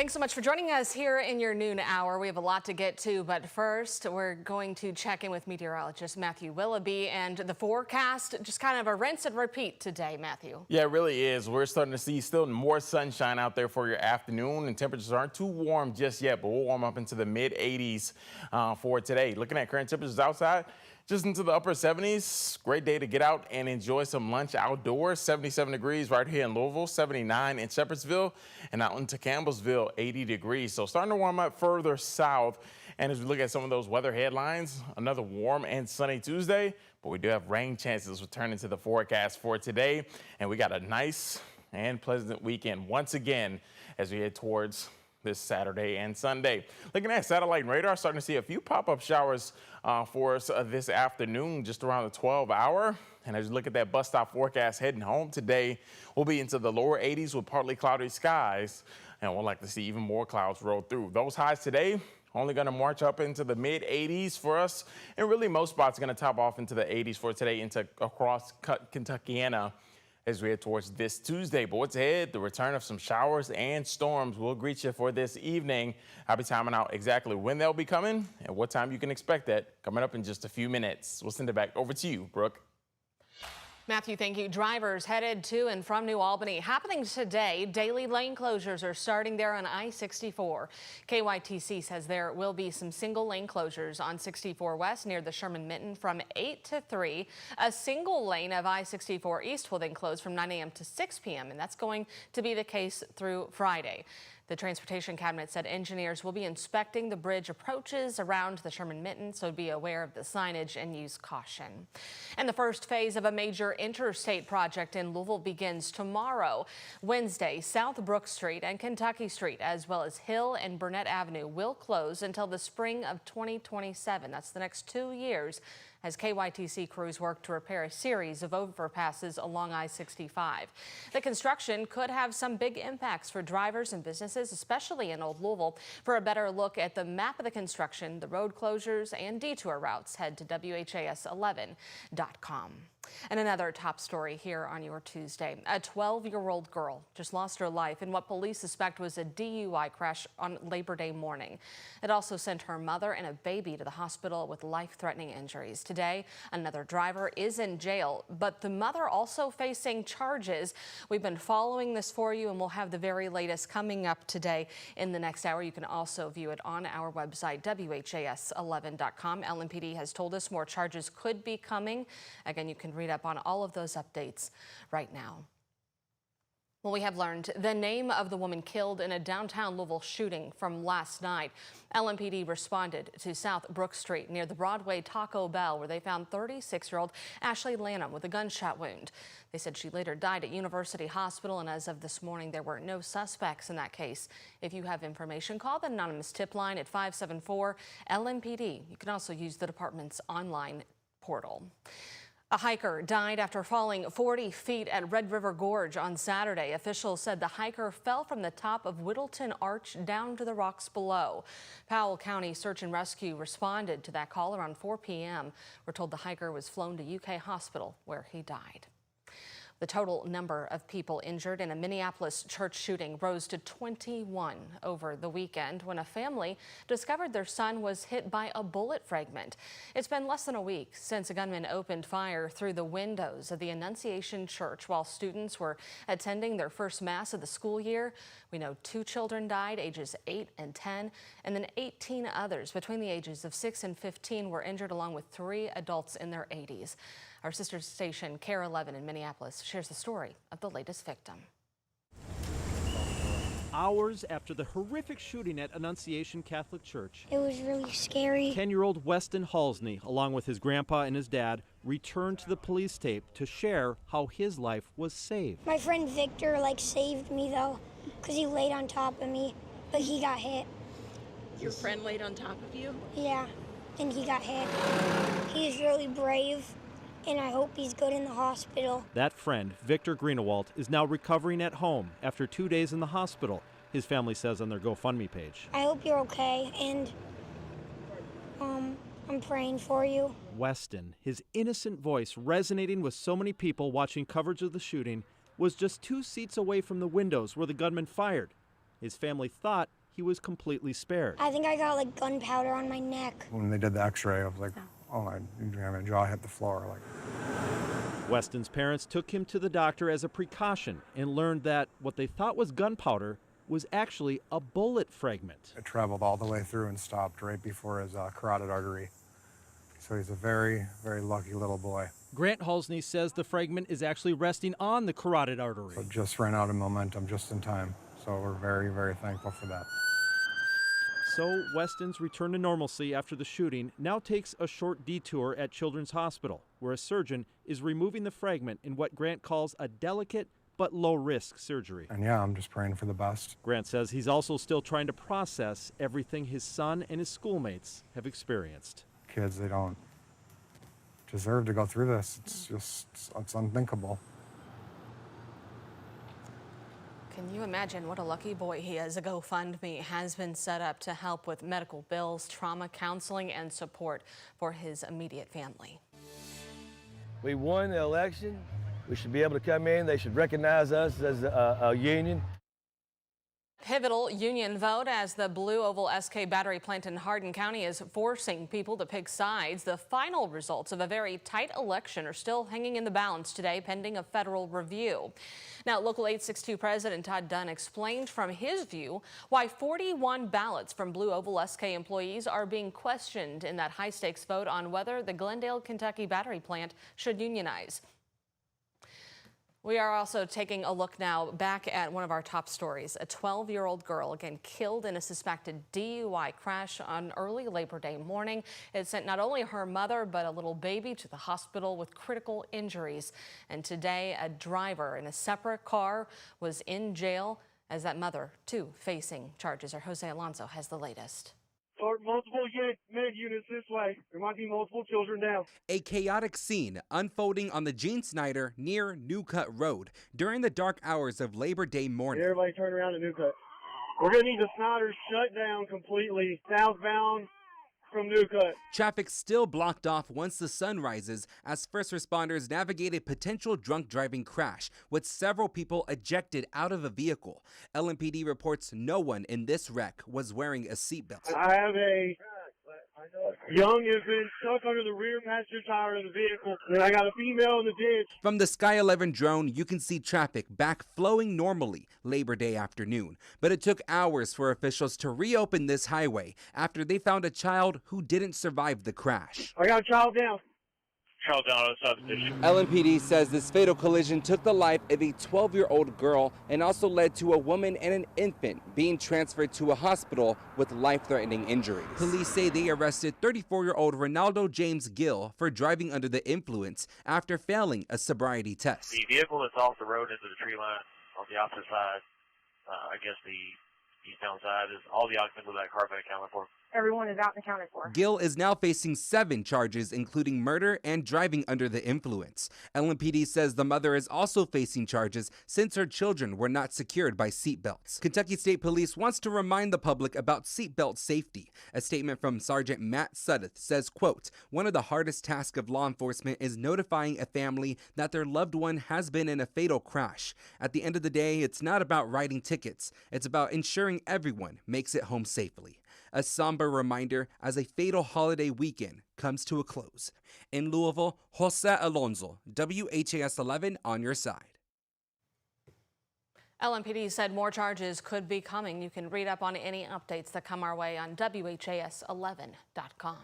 Thanks so much for joining us here in your noon hour. We have a lot to get to, but first we're going to check in with meteorologist Matthew Willoughby and the forecast. Just kind of a rinse and repeat today, Matthew. Yeah, it really is. We're starting to see still more sunshine out there for your afternoon, and temperatures aren't too warm just yet, but we'll warm up into the mid 80s for today. Looking at current temperatures outside, just into the upper 70s. Great day to get out and enjoy some lunch outdoors. 77 degrees right here in Louisville, 79 in Shepherdsville, and out into Campbellsville, 80 degrees. So starting to warm up further south. And as we look at some of those weather headlines, another warm and sunny Tuesday, but we do have rain chances returning to the forecast for today. And we got a nice and pleasant weekend once again as we head towards this Saturday and Sunday. Looking at satellite and radar, starting to see a few pop-up showers for us this afternoon, just around the 12 hour. And as you look at that bus stop forecast heading home today, we'll be into the lower 80s with partly cloudy skies. And we'll like to see even more clouds roll through. Those highs today only going to march up into the mid 80s for us. And really most spots are going to top off into the 80s for today into across Kentuckiana as we head towards this Tuesday. But what's ahead? The return of some showers and storms will greet you for this evening. I'll be timing out exactly when they'll be coming and what time you can expect that coming up in just a few minutes. We'll send it back over to you, Brooke. Matthew, thank you. Drivers headed to and from New Albany happening today. Daily lane closures are starting there on I-64. KYTC says there will be some single lane closures on 64 West near the Sherman-Minton from 8 to 3. A single lane of I-64 East will then close from 9 a.m. to 6 p.m. and that's going to be the case through Friday. The Transportation Cabinet said engineers will be inspecting the bridge approaches around the Sherman-Minton, so be aware of the signage and use caution. And the first phase of a major interstate project in Louisville begins tomorrow. Wednesday, South Brook Street and Kentucky Street, as well as Hill and Burnett Avenue, will close until the spring of 2027. That's the next 2 years, as KYTC crews work to repair a series of overpasses along I-65. The construction could have some big impacts for drivers and businesses, especially in Old Louisville. For a better look at the map of the construction, the road closures, and detour routes, head to WHAS11.com. And another top story here on your Tuesday. A 12-year-old girl just lost her life in what police suspect was a DUI crash on Labor Day morning. It also sent her mother and a baby to the hospital with life-threatening injuries. Today, another driver is in jail, but the mother also facing charges. We've been following this for you, and we'll have the very latest coming up today in the next hour. You can also view it on our website, WHAS11.com. LMPD has told us more charges could be coming. Again, you can read up on all of those updates right now. Well, we have learned the name of the woman killed in a downtown Louisville shooting from last night. LMPD responded to South Brook Street near the Broadway Taco Bell, where they found 36-year-old Ashley Lanham with a gunshot wound. They said she later died at University Hospital, and as of this morning, there were no suspects in that case. If you have information, call the anonymous tip line at 574-LMPD. You can also use the department's online portal. A hiker died after falling 40 feet at Red River Gorge on Saturday. Officials said the hiker fell from the top of Whittleton Arch down to the rocks below. Powell County Search and Rescue responded to that call around 4 p.m. We're told the hiker was flown to UK Hospital, where he died. The total number of people injured in a Minneapolis church shooting rose to 21 over the weekend when a family discovered their son was hit by a bullet fragment. It's been less than a week since a gunman opened fire through the windows of the Annunciation Church while students were attending their first mass of the school year. We know 2 children died, ages 8 and 10, and then 18 others between the ages of 6 and 15 were injured, along with 3 adults in their 80s. Our sister station, KARE 11 in Minneapolis, shares the story of the latest victim. Hours after the horrific shooting at Annunciation Catholic Church, it was really scary. 10-year-old Weston Halsney, along with his grandpa and his dad, returned to the police tape to share how his life was saved. My friend Victor saved me though, because he laid on top of me, but he got hit. Your friend laid on top of you? Yeah, and he got hit. He's really brave, and I hope he's good in the hospital. That friend, Victor Greenewalt, is now recovering at home after 2 days in the hospital, his family says on their GoFundMe page. I hope you're okay, and I'm praying for you. Weston, his innocent voice resonating with so many people watching coverage of the shooting, was just 2 seats away from the windows where the gunman fired. His family thought he was completely spared. I think I got like gunpowder on my neck. When they did the x-ray, I was like, oh my, my jaw hit the floor. Like. Weston's parents took him to the doctor as a precaution and learned that what they thought was gunpowder was actually a bullet fragment. It traveled all the way through and stopped right before his carotid artery. So he's a very, very lucky little boy. Grant Halsney says the fragment is actually resting on the carotid artery. So it just ran out of momentum just in time. So we're very, very thankful for that. So Weston's return to normalcy after the shooting now takes a short detour at Children's Hospital, where a surgeon is removing the fragment in what Grant calls a delicate but low-risk surgery. And yeah, I'm just praying for the best. Grant says he's also still trying to process everything his son and his schoolmates have experienced. Kids, they don't deserve to go through this. It's unthinkable. Can you imagine what a lucky boy he is? A GoFundMe has been set up to help with medical bills, trauma counseling, and support for his immediate family. We won the election. We should be able to come in. They should recognize us as a union. Pivotal union vote as the Blue Oval SK battery plant in Hardin County is forcing people to pick sides. The final results of a very tight election are still hanging in the balance today, pending a federal review. Now, Local 862 President Todd Dunn explained from his view why 41 ballots from Blue Oval SK employees are being questioned in that high-stakes vote on whether the Glendale, Kentucky battery plant should unionize. We are also taking a look now back at one of our top stories. A 12-year-old girl, again, killed in a suspected DUI crash on early Labor Day morning. It sent not only her mother, but a little baby to the hospital with critical injuries. And today, a driver in a separate car was in jail as that mother, too, facing charges. Our Jose Alonso has the latest. Multiple med units this way. There might be multiple children down. A chaotic scene unfolding on the Gene Snyder near New Cut Road during the dark hours of Labor Day morning. Everybody turn around to New Cut. We're going to need the Snyder shut down completely southbound from New Cut. Traffic still blocked off once the sun rises as first responders navigate a potential drunk driving crash with several people ejected out of a vehicle. LMPD reports no one in this wreck was wearing a seatbelt. I have a young infant stuck under the rear passenger tire of the vehicle, and I got a female in the ditch. From the Sky 11 drone, you can see traffic back flowing normally Labor Day afternoon. But it took hours for officials to reopen this highway after they found a child who didn't survive the crash. I got a child down. Child down on the side of the ditch. LMPD says this fatal collision took the life of a 12-year-old girl and also led to a woman and an infant being transferred to a hospital with life-threatening injuries. Police say they arrested 34-year-old Ronaldo James Gill for driving under the influence after failing a sobriety test. The vehicle that's off the road into the tree line on the opposite side, I guess the eastbound side, is all the occupants of that car been accounted for. Everyone is out and accounted for. Gill is now facing 7 charges, including murder and driving under the influence. LMPD says the mother is also facing charges since her children were not secured by seatbelts. Kentucky State Police wants to remind the public about seatbelt safety. A statement from Sergeant Matt Suddeth says, quote, "One of the hardest tasks of law enforcement is notifying a family that their loved one has been in a fatal crash. At the end of the day, it's not about writing tickets. It's about ensuring everyone makes it home safely." A somber reminder as a fatal holiday weekend comes to a close. In Louisville, Jose Alonso, WHAS11 on your side. LMPD said more charges could be coming. You can read up on any updates that come our way on WHAS11.com.